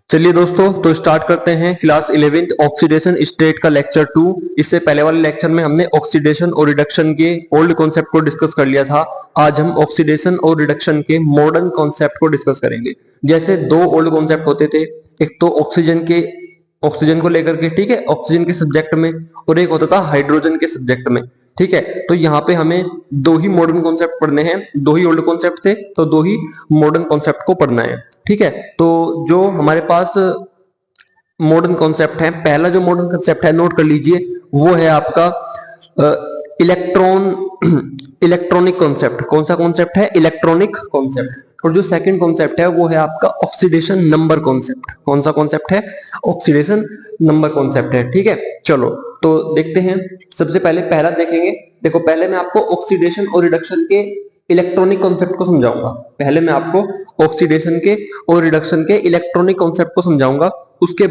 चलिए दोस्तों, तो स्टार्ट करते हैं क्लास 11th ऑक्सीडेशन स्टेट का लेक्चर 2। इससे पहले वाले लेक्चर में हमने ऑक्सीडेशन और रिडक्शन के ओल्ड कॉन्सेप्ट को डिस्कस कर लिया था। आज हम ऑक्सीडेशन और रिडक्शन के मॉडर्न कॉन्सेप्ट को डिस्कस करेंगे। जैसे दो ओल्ड कॉन्सेप्ट होते थे, एक तो ऑक्सीजन को लेकर के, ठीक है, ऑक्सीजन के सब्जेक्ट में, और एक होता था हाइड्रोजन के सब्जेक्ट में, ठीक है। तो यहाँ पे हमें दो ही मॉडर्न कॉन्सेप्ट पढ़ने हैं। दो ही ओल्ड कॉन्सेप्ट थे तो दो ही मॉडर्न कॉन्सेप्ट को पढ़ना है, ठीक है। तो जो हमारे पास मॉडर्न कॉन्सेप्ट है, पहला जो मॉडर्न कॉन्सेप्ट है नोट कर लीजिए, वो है आपका इलेक्ट्रॉनिक कॉन्सेप्ट। कौन सा कॉन्सेप्ट है? Electronic concept. और जो सेकंड कॉन्सेप्ट है वो है आपका ऑक्सीडेशन नंबर कॉन्सेप्ट। कौन सा कॉन्सेप्ट है? ऑक्सीडेशन नंबर कॉन्सेप्ट है, ठीक है। चलो तो देखते हैं। सबसे पहले पहला देखेंगे। देखो, पहले मैं आपको ऑक्सीडेशन और रिडक्शन के इलेक्ट्रॉनिक कॉन्सेप्ट को समझाऊंगा। पहले मैं आपको ऑक्सीडेशन के और रिडक्शन के इलेक्ट्रॉनिक कॉन्सेप्ट को समझाऊंगा। उसके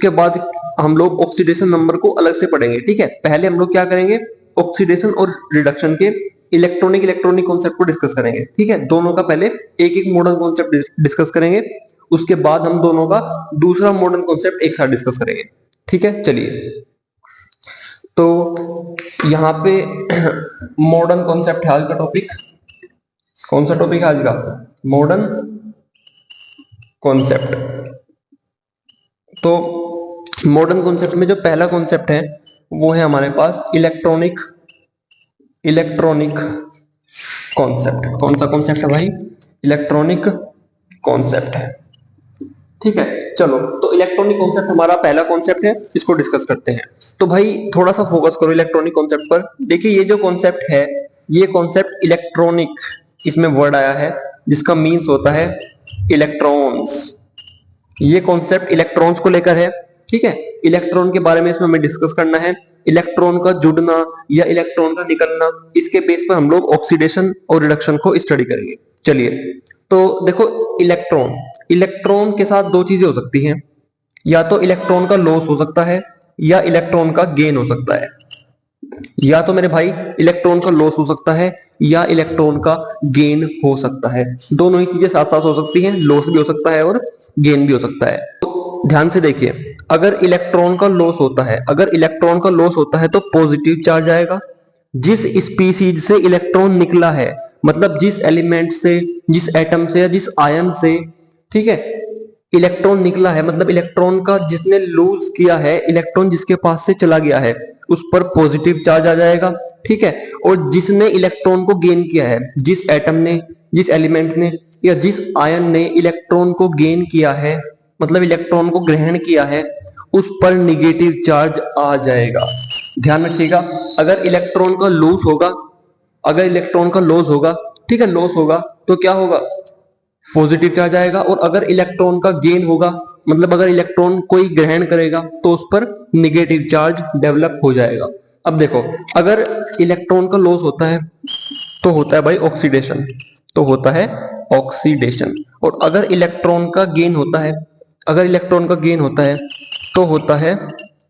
बाद हम लोग ऑक्सीडेशन नंबर को अलग से पढ़ेंगे, ठीक है। पहले हम लोग क्या करेंगे? ऑक्सीडेशन और रिडक्शन के इलेक्ट्रॉनिक कॉन्सेप्ट को डिस्कस करेंगे, ठीक है। दोनों का पहले एक एक मॉडर्न कॉन्सेप्ट डिस्कस करेंगे, उसके बाद हम दोनों का दूसरा मॉडर्न कॉन्सेप्ट एक साथ डिस्कस करेंगे, ठीक है। चलिए, तो यहाँ पे मॉडर्न कॉन्सेप्ट है आज का टॉपिक। कौन सा टॉपिक है आज का? Modern concept. तो मॉडर्न कॉन्सेप्ट में जो पहला कॉन्सेप्ट है वो है हमारे पास इलेक्ट्रॉनिक कॉन्सेप्ट। कौन सा कॉन्सेप्ट है भाई? इलेक्ट्रॉनिक कॉन्सेप्ट है, ठीक है। चलो, तो इलेक्ट्रॉनिक कॉन्सेप्ट हमारा पहला कॉन्सेप्ट है, इसको डिस्कस करते हैं। तो भाई थोड़ा सा फोकस करो इलेक्ट्रॉनिक कॉन्सेप्ट पर। देखिए, ये जो कॉन्सेप्ट है, ये कॉन्सेप्ट इलेक्ट्रॉनिक, इसमें वर्ड आया है जिसका मीन्स होता है इलेक्ट्रॉन्स। ये कॉन्सेप्ट इलेक्ट्रॉन्स को लेकर है, ठीक है। इलेक्ट्रॉन के बारे में इसमें हमें डिस्कस करना है। इलेक्ट्रॉन का जुड़ना या इलेक्ट्रॉन का निकलना, इसके बेस पर हम लोग ऑक्सीडेशन और रिडक्शन को स्टडी करेंगे। चलिए, तो देखो, इलेक्ट्रॉन के साथ दो चीजें हो सकती हैं। या तो इलेक्ट्रॉन का लॉस हो सकता है या इलेक्ट्रॉन का गेन हो सकता है। या तो मेरे भाई इलेक्ट्रॉन का लॉस हो सकता है या इलेक्ट्रॉन का गेन हो सकता है। दोनों ही चीजें साथ साथ हो सकती हैं। लॉस भी हो सकता है और गेन भी हो सकता है। तो ध्यान से देखिए, अगर इलेक्ट्रॉन का लॉस होता है तो पॉजिटिव चार्ज आएगा। जिस स्पीसीज से इलेक्ट्रॉन निकला है, मतलब जिस एलिमेंट से, जिस एटम से या जिस आयन से, ठीक है, इलेक्ट्रॉन निकला है, मतलब इलेक्ट्रॉन का जिसने लूज किया है, इलेक्ट्रॉन जिसके पास से चला गया है, उस पर पॉजिटिव चार्ज आ जाएगा, ठीक है। और जिसने इलेक्ट्रॉन को गेन किया है, जिस एटम ने, जिस एलिमेंट ने या जिस आयन ने इलेक्ट्रॉन को गेन किया है, मतलब इलेक्ट्रॉन को ग्रहण किया है, उस पर निगेटिव चार्ज आ जाएगा। ध्यान रखिएगा, अगर इलेक्ट्रॉन का लॉस होगा, ठीक है, लॉस होगा तो क्या होगा? पॉजिटिव चार्ज आएगा। और अगर इलेक्ट्रॉन का गेन होगा, मतलब अगर इलेक्ट्रॉन कोई ग्रहण करेगा, तो उस पर निगेटिव चार्ज डेवलप हो जाएगा। अब देखो, अगर इलेक्ट्रॉन का लॉस होता है तो होता है भाई ऑक्सीडेशन, और अगर इलेक्ट्रॉन का गेन होता है, तो होता है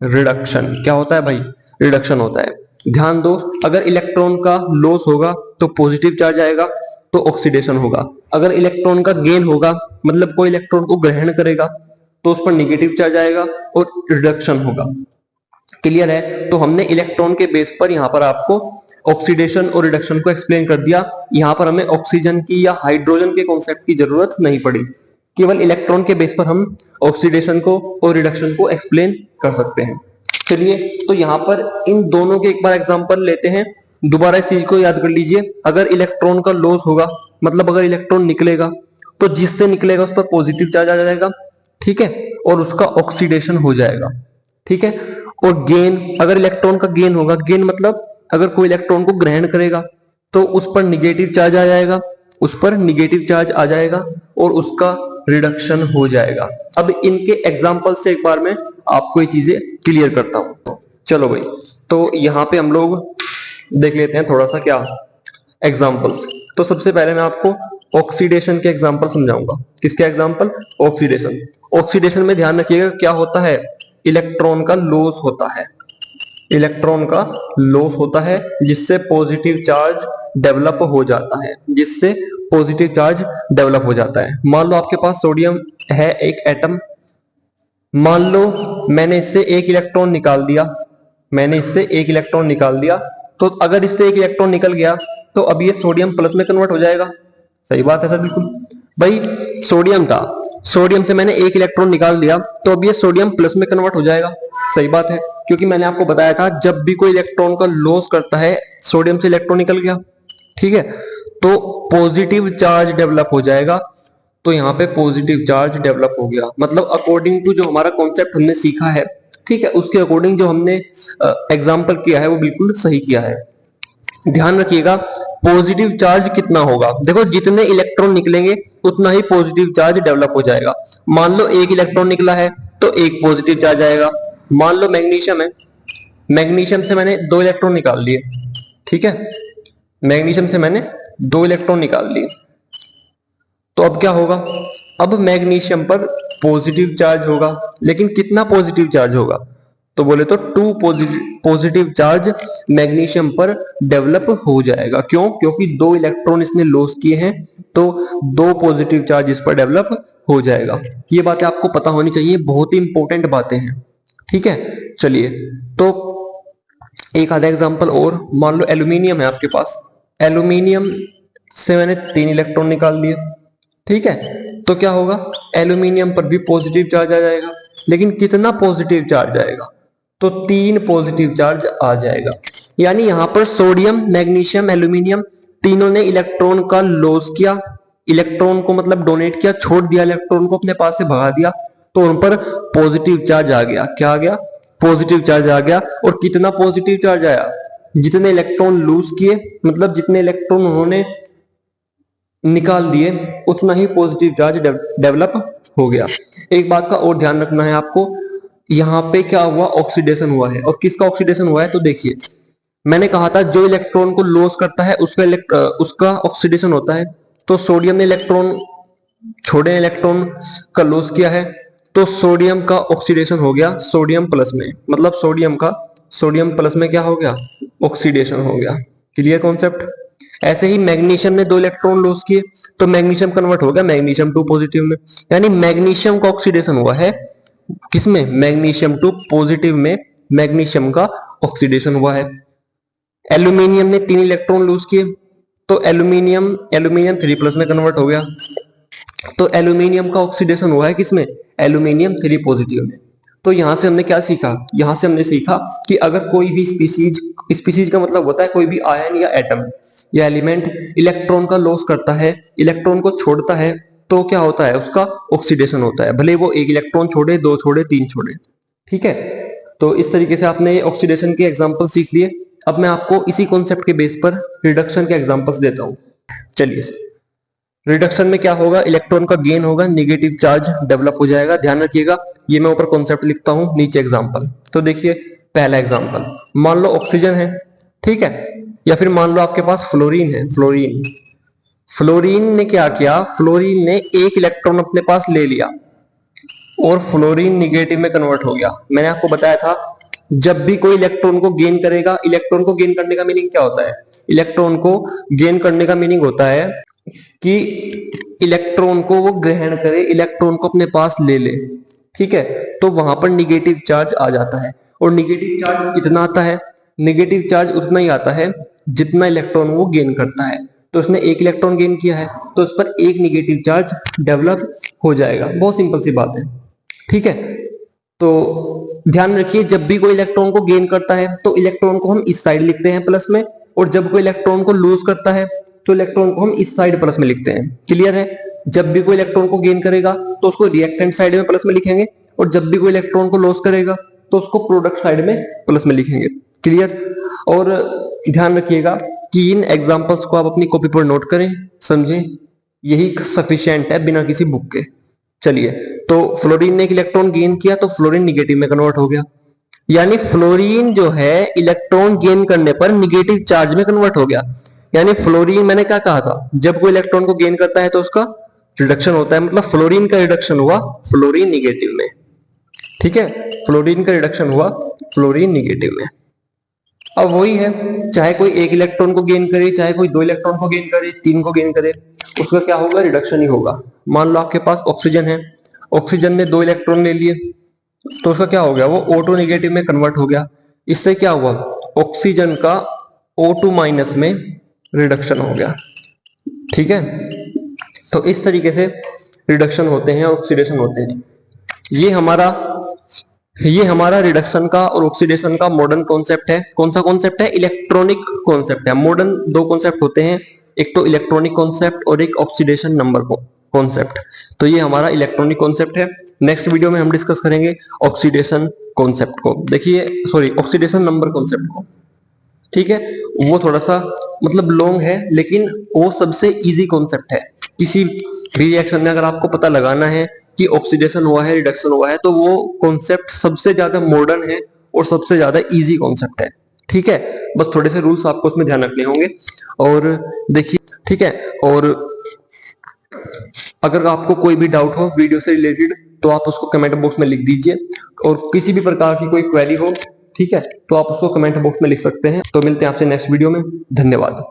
रिडक्शन। क्या होता है भाई? रिडक्शन होता है। ध्यान दो, अगर इलेक्ट्रॉन का लॉस होगा तो पॉजिटिव चार्ज आएगा, तो ऑक्सीडेशन होगा। अगर इलेक्ट्रॉन का गेन होगा, मतलब कोई इलेक्ट्रॉन को ग्रहण करेगा, तो उस पर निगेटिव चार्ज आएगा और रिडक्शन होगा। क्लियर है? तो हमने इलेक्ट्रॉन के बेस पर यहाँ पर आपको ऑक्सीडेशन और रिडक्शन को एक्सप्लेन कर दिया। यहाँ पर हमें ऑक्सीजन की या हाइड्रोजन के कॉन्सेप्ट की जरूरत नहीं पड़ी। केवल इलेक्ट्रॉन के बेस पर हम ऑक्सीडेशन को और रिडक्शन को एक्सप्लेन कर सकते हैं। चलिए, तो यहाँ पर इन दोनों के एक बार एग्जांपल लेते हैं। दोबारा इस चीज को याद कर लीजिए। अगर इलेक्ट्रॉन का लॉस होगा, मतलब अगर इलेक्ट्रॉन निकलेगा, तो जिससे निकलेगा उस पर पॉजिटिव चार्ज आ जाएगा, ठीक है, और उसका ऑक्सीडेशन हो जाएगा, ठीक है। और गेन, अगर इलेक्ट्रॉन का गेन होगा, गेन मतलब अगर कोई इलेक्ट्रॉन को ग्रहण करेगा, तो उस पर निगेटिव चार्ज आ जाएगा, और उसका रिडक्शन हो जाएगा। अब इनके एग्जांपल से एक बार मैं आपको ये चीजें क्लियर करता हूं। चलो भाई, तो यहाँ पे हम लोग देख लेते हैं थोड़ा सा क्या एग्जांपल्स। तो सबसे पहले मैं आपको ऑक्सीडेशन के एग्जांपल समझाऊंगा। किसके एग्जांपल? ऑक्सीडेशन में ध्यान रखिएगा क्या होता है? इलेक्ट्रॉन का लॉस होता है, जिससे पॉजिटिव चार्ज डेवलप हो जाता है। मान लो आपके पास सोडियम है, एक एटम, मान लो मैंने इससे एक इलेक्ट्रॉन निकाल दिया, मैंने इससे एक इलेक्ट्रॉन निकाल दिया, तो अगर इससे एक इलेक्ट्रॉन निकल गया तो अब ये सोडियम प्लस में कन्वर्ट हो जाएगा। सही बात है सर, बिल्कुल। भाई सोडियम था, सोडियम से मैंने एक इलेक्ट्रॉन निकाल दिया तो अब ये सोडियम प्लस में कन्वर्ट हो जाएगा। सही बात है, क्योंकि मैंने आपको बताया था जब भी कोई इलेक्ट्रॉन का लॉस करता है सोडियम से इलेक्ट्रॉन निकल गया, ठीक है, तो पॉजिटिव चार्ज डेवलप हो जाएगा। तो यहाँ पे पॉजिटिव चार्ज डेवलप हो गया, मतलब अकॉर्डिंग टू जो हमारा कॉन्सेप्ट हमने सीखा है, ठीक है, उसके अकॉर्डिंग जो हमने एग्जाम्पल किया है वो बिल्कुल सही किया है। ध्यान रखिएगा पॉजिटिव चार्ज कितना होगा, देखो जितने इलेक्ट्रॉन निकलेंगे उतना ही पॉजिटिव चार्ज डेवलप हो जाएगा। मान लो एक इलेक्ट्रॉन निकला है तो एक पॉजिटिव चार्ज आएगा। मान लो मैग्नीशियम है, मैग्नीशियम से मैंने दो इलेक्ट्रॉन निकाल लिए, ठीक है, मैग्नीशियम से मैंने दो इलेक्ट्रॉन निकाल लिए, तो अब क्या होगा, अब मैग्नीशियम पर पॉजिटिव चार्ज होगा, लेकिन कितना पॉजिटिव चार्ज होगा, तो बोले तो टू पॉजिटिव चार्ज मैग्नीशियम पर डेवलप हो जाएगा। क्यों? क्योंकि दो इलेक्ट्रॉन इसने लॉस किए हैं तो दो पॉजिटिव चार्ज इस पर डेवलप हो जाएगा। ये बातें आपको पता होनी चाहिए, बहुत ही इंपॉर्टेंट बातें हैं, ठीक है। चलिए तो एक आधा एग्जांपल और, मान लो एल्यूमिनियम है आपके पास, एल्यूमिनियम से मैंने तीन इलेक्ट्रॉन निकाल लिए, ठीक है, तो क्या होगा, एल्यूमिनियम पर भी पॉजिटिव चार्ज आ जाएगा, लेकिन कितना पॉजिटिव चार्ज आएगा, तो तीन पॉजिटिव चार्ज आ जाएगा। यानी यहां पर सोडियम, मैग्नीशियम, एल्यूमिनियम तीनों ने इलेक्ट्रॉन का लॉस किया, इलेक्ट्रॉन को मतलब डोनेट किया, छोड़ दिया, इलेक्ट्रॉन को अपने पास से भगा दिया, तो उन पर पॉजिटिव चार्ज आ गया। क्या आ गया? पॉजिटिव चार्ज आ गया। और कितना पॉजिटिव चार्ज आया? जितने इलेक्ट्रॉन लूज किए, मतलब जितने इलेक्ट्रॉन उन्होंने निकाल दिए उतना ही पॉजिटिव चार्ज डेवलप हो गया। एक बात का और ध्यान रखना है आपको, यहाँ पे क्या हुआ, ऑक्सीडेशन हुआ है। और किसका ऑक्सीडेशन हुआ है, तो देखिए मैंने कहा था जो इलेक्ट्रॉन को लॉस करता है उसका ऑक्सीडेशन होता है। तो सोडियम ने इलेक्ट्रॉन छोड़े, इलेक्ट्रॉन का लॉस किया है, तो सोडियम का ऑक्सीडेशन हो गया सोडियम प्लस में, मतलब सोडियम प्लस में क्या हो गया, ऑक्सीडेशन हो गया। Clear concept. ऐसे ही मैग्नीशियम ने दो इलेक्ट्रॉन लॉस किए तो मैग्नीशियम कन्वर्ट हो गया मैग्नीशियम टू पॉजिटिव में, यानी मैग्नीशियम का ऑक्सीडेशन हुआ है किसमें, मैग्नीशियम टू पॉजिटिव में मैग्नीशियम का ऑक्सीडेशन हुआ है। एल्यूमिनियम ने तीन इलेक्ट्रॉन लूज किए तो एल्यूमिनियम थ्री प्लस में कन्वर्ट हो गया, तो एल्यूमिनियम का ऑक्सीडेशन हुआ है किसमें, एल्यूमिनियम थ्री पॉजिटिव में। तो यहां से हमने क्या सीखा, यहां से हमने सीखा कि अगर कोई भी स्पीसीज का मतलब होता है कोई भी आयन या एटम या एलिमेंट इलेक्ट्रॉन का लॉस करता है, इलेक्ट्रॉन को छोड़ता है, तो क्या होता है, उसका ऑक्सीडेशन होता है, भले वो एक इलेक्ट्रॉन छोड़े, दो छोड़े, तीन छोड़े, ठीक है। तो इस तरीके से आपने ये ऑक्सीडेशन के एग्जांपल सीख लिए। अब मैं आपको इसी कॉन्सेप्ट के बेस पर रिडक्शन के एग्जांपल्स देता हूं। चलिए, रिडक्शन में क्या होगा, इलेक्ट्रॉन का गेन होगा, निगेटिव चार्ज डेवलप हो जाएगा। ध्यान रखिएगा, ये मैं ऊपर कॉन्सेप्ट लिखता हूं, नीचे एग्जांपल। तो देखिए पहला एग्जांपल, मान लो ऑक्सीजन है, ठीक है, या फिर मान लो आपके पास फ्लोरीन है। फ्लोरीन ने क्या किया, फ्लोरीन ने एक इलेक्ट्रॉन अपने पास ले लिया और फ्लोरीन निगेटिव में कन्वर्ट हो गया। मैंने आपको बताया था जब भी कोई इलेक्ट्रॉन को गेन करेगा, इलेक्ट्रॉन को गेन करने का मीनिंग क्या होता है, इलेक्ट्रॉन को गेन करने का मीनिंग होता है कि इलेक्ट्रॉन को वो ग्रहण करे, इलेक्ट्रॉन को अपने पास ले ले, ठीक है, तो वहां पर निगेटिव चार्ज आ जाता है। और निगेटिव चार्ज कितना आता है, निगेटिव चार्ज उतना ही आता है जितना इलेक्ट्रॉन वो गेन करता है। तो उसने एक इलेक्ट्रॉन गेन किया है तो उस पर एक निगेटिव चार्ज डेवलप हो जाएगा। बहुत सिंपल सी बात है, ठीक है। तो ध्यान रखिए जब भी कोई इलेक्ट्रॉन को गेन करता है तो इलेक्ट्रॉन को हम इस साइड लिखते हैं प्लस में, और जब कोई इलेक्ट्रॉन को लूज करता है तो इलेक्ट्रॉन को हम इस साइड प्लस में लिखते हैं। क्लियर है। जब भी कोई इलेक्ट्रॉन को गेन करेगा तो उसको रिएक्टेंट साइड में प्लस में लिखेंगे, और जब भी कोई इलेक्ट्रॉन को लॉस करेगा तो उसको प्रोडक्ट साइड में प्लस में लिखेंगे। क्लियर। और ध्यान रखिएगा कि इन एग्जांपल्स को आप अपनी कॉपी पर नोट करें, समझें, यही सफिशिएंट है बिना किसी बुक के। चलिए, तो फ्लोरीन ने एक इलेक्ट्रॉन गेन किया तो फ्लोरीन निगेटिव में कन्वर्ट हो गया, यानी फ्लोरीन जो है इलेक्ट्रॉन गेन करने पर निगेटिव चार्ज में कन्वर्ट हो गया। यानी फ्लोरीन, मैंने क्या कहा था, जब कोई इलेक्ट्रॉन को गेन करता है तो उसका रिडक्शन होता है, मतलब फ्लोरीन का रिडक्शन हुआ फ्लोरीन निगेटिव में, ठीक है, फ्लोरीन का रिडक्शन हुआ फ्लोरीन निगेटिव में। अब वही है, चाहे कोई एक इलेक्ट्रॉन को गेन करे, चाहे कोई दो इलेक्ट्रॉन को गेन करे, तीन को गेन करे, उसका क्या होगा, रिडक्शन ही होगा। मान लो आपके पास ऑक्सीजन है, ऑक्सीजन ने दो इलेक्ट्रॉन ले लिए, तो उसका क्या हो गया, वो O2 नेगेटिव में कन्वर्ट हो गया। इससे क्या हुआ, ऑक्सीजन का O2 माइनस में रिडक्शन हो गया। ठीक है, तो इस तरीके से रिडक्शन होते हैं, ऑक्सीडेशन होते हैं। ये हमारा रिडक्शन का और ऑक्सीडेशन का मॉडर्न कॉन्सेप्ट है। कौन सा कॉन्सेप्ट है, इलेक्ट्रॉनिक कॉन्सेप्ट है। मॉडर्न दो कॉन्सेप्ट होते हैं, एक तो इलेक्ट्रॉनिक कॉन्सेप्ट और एक ऑक्सीडेशन नंबर कॉन्सेप्ट। तो ये हमारा इलेक्ट्रॉनिक कॉन्सेप्ट है। नेक्स्ट वीडियो में हम डिस्कस करेंगे ऑक्सीडेशन कॉन्सेप्ट को, देखिए सॉरी ऑक्सीडेशन नंबर कॉन्सेप्ट को। ठीक है, वो थोड़ा सा मतलब लॉन्ग है, लेकिन वो सबसे इजी कॉन्सेप्ट है। किसी भी रिएक्शन में अगर आपको पता लगाना है कि ऑक्सीडेशन हुआ है, रिडक्शन हुआ है, तो वो कॉन्सेप्ट सबसे ज्यादा मॉडर्न है और सबसे ज्यादा इजी कॉन्सेप्ट है। ठीक है, बस थोड़े से रूल्स आपको उसमें ध्यान रखने होंगे। और देखिए, ठीक है, और अगर आपको कोई भी डाउट हो वीडियो से रिलेटेड तो आप उसको कमेंट बॉक्स में लिख दीजिए, और किसी भी प्रकार की कोई क्वेरी हो, ठीक है, तो आप उसको कमेंट बॉक्स में लिख सकते हैं। तो मिलते हैं आपसे नेक्स्ट वीडियो में, धन्यवाद।